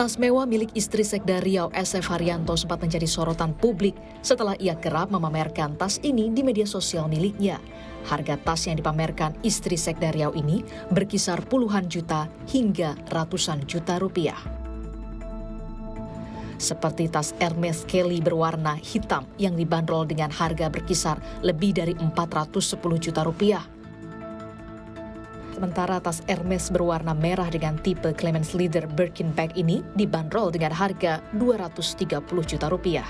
Tas mewah milik istri Sekda Riau SF Haryanto sempat menjadi sorotan publik setelah ia kerap memamerkan tas ini di media sosial miliknya. Harga tas yang dipamerkan istri Sekda Riau ini berkisar puluhan juta hingga ratusan juta rupiah. Seperti tas Hermes Kelly berwarna hitam yang dibanderol dengan harga berkisar lebih dari 410 juta rupiah. Sementara tas Hermes berwarna merah dengan tipe Clemens Leather Birkin Bag ini dibanderol dengan harga 230 juta rupiah.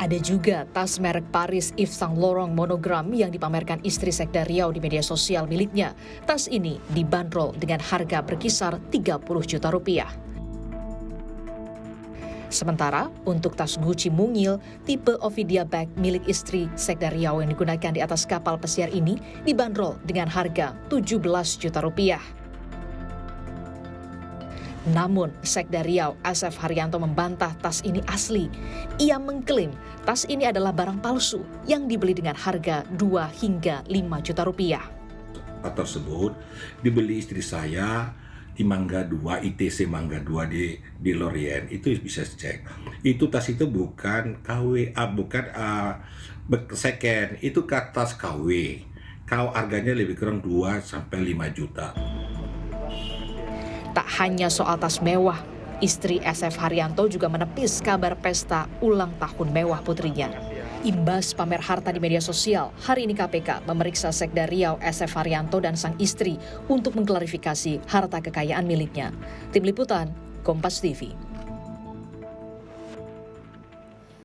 Ada juga tas merek Paris Yves Saint Laurent monogram yang dipamerkan istri Sekda Riau di media sosial miliknya. Tas ini dibanderol dengan harga berkisar 30 juta rupiah. Sementara untuk tas Gucci mungil tipe Ovidia Bag milik istri Sekda Riau yang digunakan di atas kapal pesiar ini dibanderol dengan harga 17 juta rupiah. Namun Sekda Riau SF Haryanto membantah tas ini asli. Ia mengklaim tas ini adalah barang palsu yang dibeli dengan harga 2 hingga 5 juta rupiah. Tersebut dibeli istri saya di Mangga 2, ITC Mangga 2 di Lorient, itu bisa cek. Itu tas itu bukan KW, bukan second, itu tas KW. Kalau harganya lebih kurang 2 sampai 5 juta. Tak hanya soal tas mewah, istri SF Haryanto juga menepis kabar pesta ulang tahun mewah putrinya. Imbas pamer harta di media sosial, hari ini KPK memeriksa Sekda Riau SF Haryanto dan sang istri untuk mengklarifikasi harta kekayaan miliknya. Tim Liputan, Kompas TV.